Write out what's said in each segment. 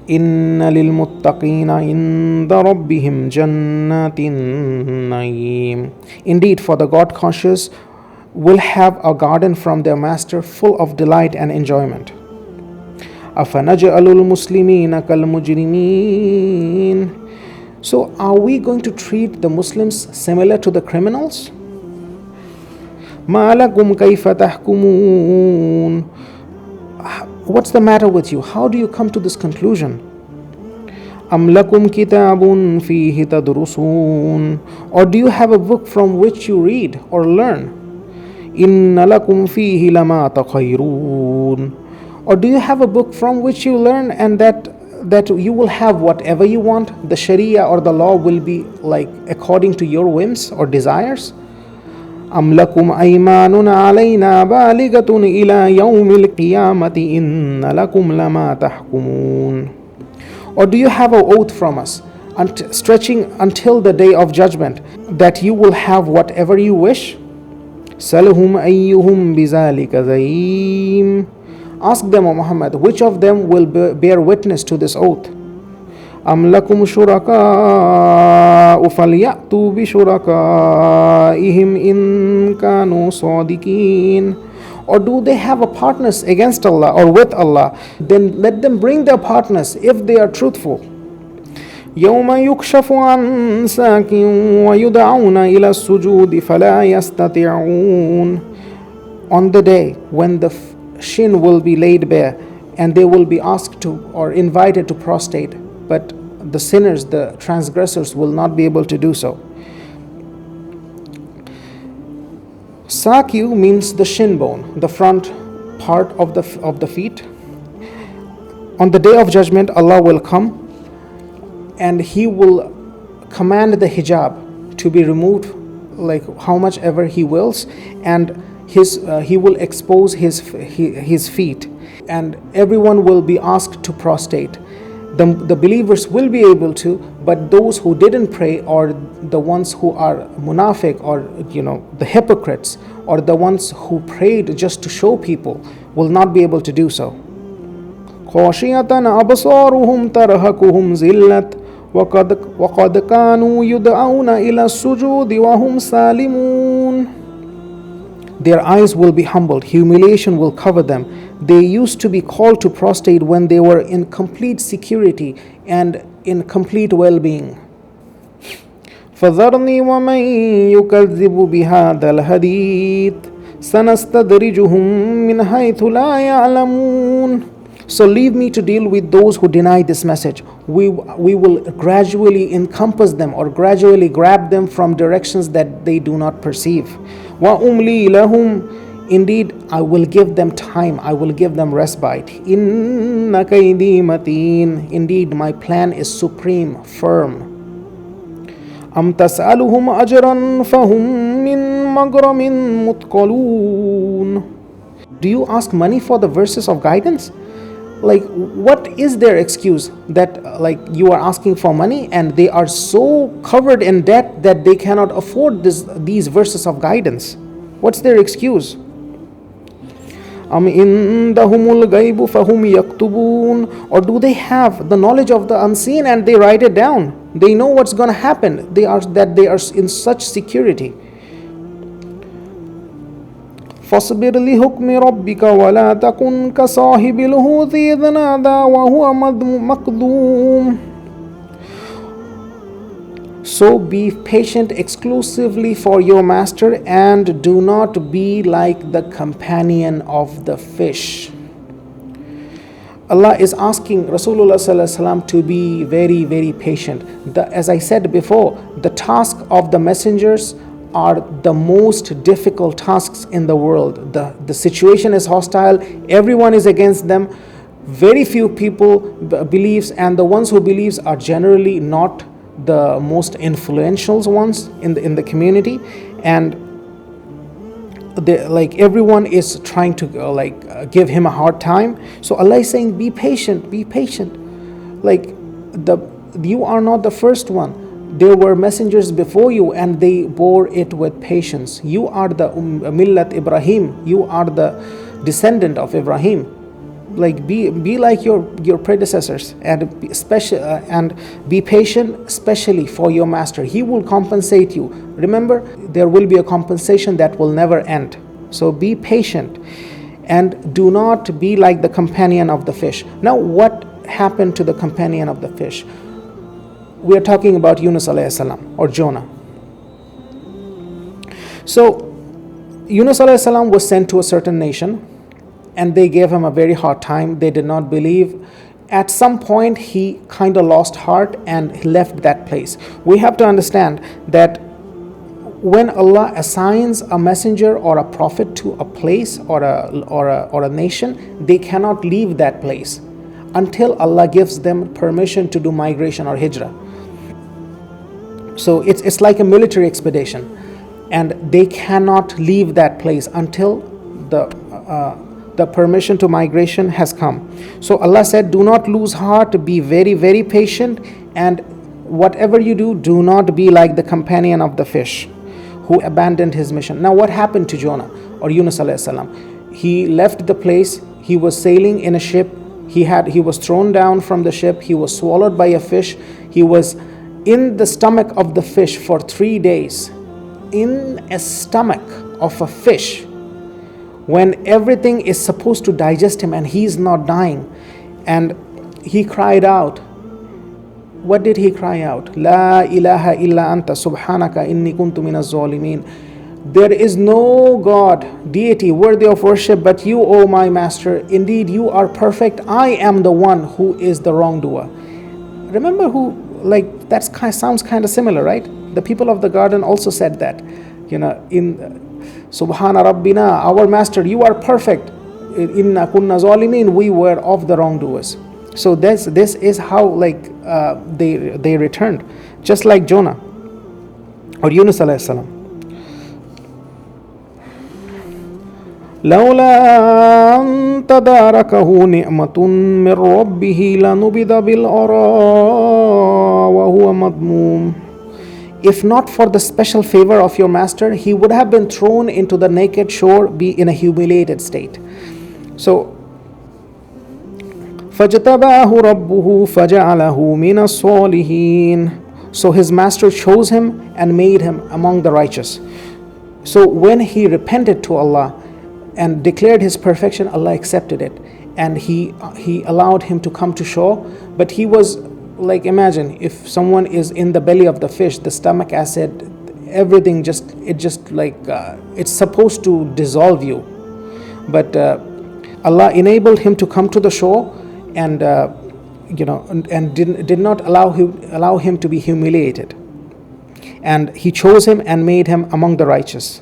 Inna lil muttaqina inda rabbihim jannatin naim. Indeed, for the God conscious will have a garden from their master full of delight and enjoyment. Afanaj'alul muslimina kal mujrimin. So are we going to treat the Muslims similar to the criminals? Ma lakum kayfa tahkumun. What's the matter with you? How do you come to this conclusion? Am lakum kitabun fihi tadrusun. Or do you have a book from which you read or learn? Inna lakum fihi lama takhayrun. Or do you have a book from which you learn and that you will have whatever you want? The Sharia or the law will be like according to your whims or desires? Am lakum aymanun alayna balighatun ila yawmil qiyamati inna lakum lama tahkumun. Or do you have an oath from us stretching until the day of judgment that you will have whatever you wish? Salhum ayyuhum bizalika zaim. Ask them, O Muhammad, which of them will bear witness to this oath? Am lakum shuraka'u falyatu bi shuraka'ihim in kanu sadiqin. Or do they have a partners against Allah or with Allah? Then let them bring their partners if they are truthful. يوم يكشف عن ساق ويدعون إلى السجود فلا يستطيعون. On the day when the shin will be laid bare and they will be asked to or invited to prostrate, but the sinners, the transgressors will not be able to do so. Sakyu means the shin bone, the front part of the feet. On the day of judgment, Allah will come and He will command the hijab to be removed, like how much ever He wills, and He will expose his feet, and everyone will be asked to prostrate. The believers will be able to, but those who didn't pray, or the ones who are munafiq, or the hypocrites, or the ones who prayed just to show people, will not be able to do so. خاشية أبصارهم ترهقهم ذلة وقد كانوا يدعون إلى السجود وهم سالمون. Their eyes will be humbled, humiliation will cover them. They used to be called to prostrate when they were in complete security and in complete well-being. فَذَرْنِي وَمَنْ يُكَذِّبُ بِهَذَا الْحَدِيثِ سَنَسْتَدْرِجُهُمْ مِنْ حَيْثُ لَا يَعْلَمُونَ. So leave me to deal with those who deny this message. We will gradually encompass them or gradually grab them from directions that they do not perceive. وَأُمْلِي لَهُمْ. Indeed, I will give them time, I will give them respite. إِنَّ كَيْدِي مَتِينٌ. Indeed, my plan is supreme, firm. أَمْ تَسْأَلُهُمْ أَجْرًا فَهُمْ مِنْ مَغْرَمٍ مُثْقَلُونَ. Do you ask money for the verses of guidance? Like, what is their excuse that you are asking for money and they are so covered in debt that they cannot afford these verses of guidance? What's their excuse? أَمْ إِنْدَهُمُ الْغَيْبُ فَهُمْ يَكْتُبُونَ. Or do they have the knowledge of the unseen and they write it down? They know what's going to happen. They are in such security. فاصبر لحكم ربك ولا تكن كصاحب الحوت إذ نادى وهو مكظوم. So be patient exclusively for your master and do not be like the companion of the fish. Allah is asking Rasulullah sallallahu alaihi wasallam to be very, very patient. As I said before, the task of the messengers are the most difficult tasks in the world. The situation is hostile, everyone is against them, very few people believes, and the ones who believes are generally not the most influential ones in the community, and everyone is trying to give him a hard time. So Allah is saying, be patient, be patient. You are not the first one. There were messengers before you and they bore it with patience. You are the Millat Ibrahim. You are the descendant of Ibrahim. like be like your predecessors, and be patient, especially for your master. He will compensate you. Remember, there will be a compensation that will never end. So be patient, and do not be like the companion of the fish. Now, what happened to the companion of the fish? We are talking about Yunus alayhi salam, or Jonah. So Yunus alayhi salam was sent to a certain nation, and they gave him a very hard time. They did not believe. At some point, he kind of lost heart and left that place. We have to understand that when Allah assigns a messenger or a prophet to a place or a nation, they cannot leave that place until Allah gives them permission to do migration or hijrah. So it's like a military expedition, and they cannot leave that place until the permission to migration has come. So Allah said, do not lose heart, be very, very patient, and whatever you do, do not be like the companion of the fish who abandoned his mission. Now, what happened to Jonah, or Yunus alayhi salam? He left the place. He was sailing in a ship. He was thrown down from the ship. He was swallowed by a fish. He was in the stomach of the fish for 3 days. In a stomach of a fish, when everything is supposed to digest him and he's not dying. And he cried out. What did he cry out? La ilaha illa anta subhanaka inni kuntu minaz zalimin. There is no God, deity worthy of worship but you, O my master. Indeed, you are perfect. I am the one who is the wrongdoer. Remember that sounds kind of similar, right? The people of the garden also said that, in Subhana Rabbina, our master, you are perfect. Inna kunna zalimin, we were of the wrongdoers. So this is how they returned, just like Jonah or Yunus alayhi salam. لولا أن تداركه نعمة من ربه لنبذ بالعراء وهو مذموم. If not for the special favor of your master, he would have been thrown into the naked shore, be in a humiliated state. So فَاجْتَبَاهُ رَبُّهُ فَجَعَلَهُ مِنَ الصَّالِحِينَ. So his master chose him and made him among the righteous. So when he repented to Allah and declared his perfection, Allah accepted it, and he allowed him to come to shore. But he was imagine if someone is in the belly of the fish, the stomach acid, everything it's supposed to dissolve you. But Allah enabled him to come to the shore, and did not allow him to be humiliated, and he chose him and made him among the righteous.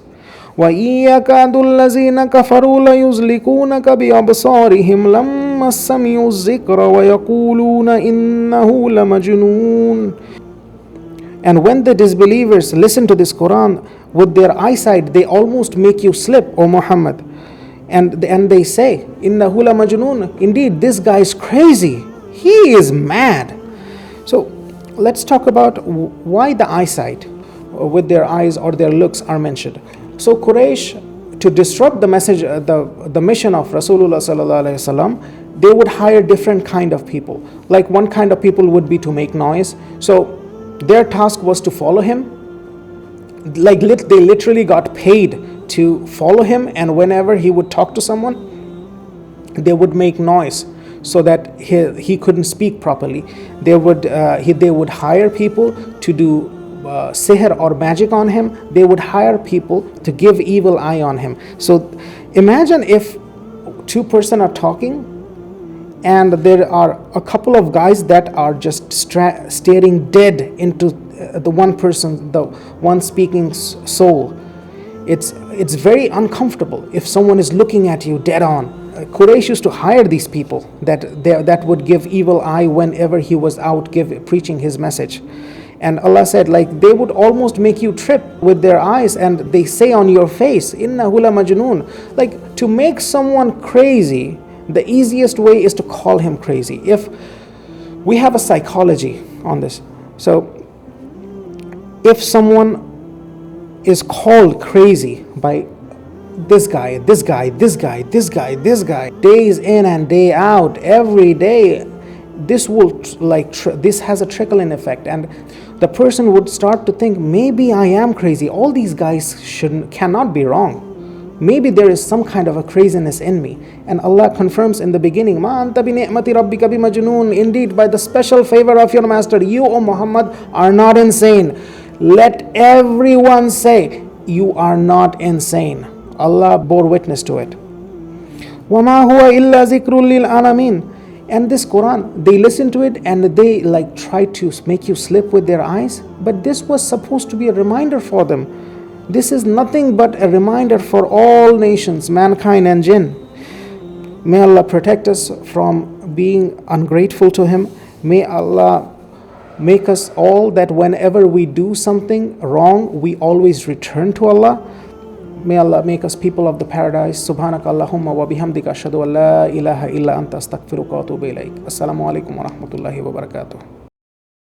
وَإِن يَكَادُ الَّذِينَ كَفَرُوا لَيُزْلِقُونَكَ بِأَبْصَارِهِمْ لَمَّا سَمِعُوا الذِّكْرَ وَيَقُولُونَ إِنَّهُ لَمَجْنُونٌ. And when the disbelievers listen to this Quran with their eyesight, they almost make you slip, O Muhammad. And they say, إِنَّهُ لَمَجْنُونٌ. Indeed, this guy is crazy. He is mad. So let's talk about why the eyesight with their eyes or their looks are mentioned. So Quraysh, to disrupt the message, the mission of Rasulullah sallallahu alaihi wasallam, they would hire different kind of people. Like one kind of people would be to make noise. So their task was to follow him. They literally got paid to follow him, and whenever he would talk to someone, they would make noise so that he couldn't speak properly. They would hire people to do sihr or magic on him. They would hire people to give evil eye on him. So imagine if two persons are talking and there are a couple of guys that are just staring dead into the one person, the one speaking soul. It's very uncomfortable if someone is looking at you dead on. Quraysh used to hire these people that would give evil eye whenever he was out preaching his message. And Allah said, they would almost make you trip with their eyes, and they say on your face, innahu la majnoon. To make someone crazy, the easiest way is to call him crazy. If we have a psychology on this, so if someone is called crazy by this guy, this guy, this guy, this guy, this guy, days in and day out, every day. This will this has a trickle-in effect, and the person would start to think, maybe I am crazy. All these guys cannot be wrong. Maybe there is some kind of a craziness in me. And Allah confirms in the beginning, Ma anta bi ni'mati rabbika bi majnoon. Indeed, by the special favor of your master, you, O Muhammad, are not insane. Let everyone say, you are not insane. Allah bore witness to it. وَمَا هُوَ إِلَّا ذِكْرٌ لِلْعَالَمِينَ. And this Quran, they listen to it and they try to make you slip with their eyes. But this was supposed to be a reminder for them. This is nothing but a reminder for all nations, mankind and jinn. May Allah protect us from being ungrateful to Him. May Allah make us all that whenever we do something wrong, we always return to Allah. May Allah make us people of the paradise. Subhanaka Allahumma wa bihamdika ashhadu an la ilaha illa anta astaghfiruka wa atubu ilaik. Assalamu alaikum wa rahmatullahi wa barakatuh.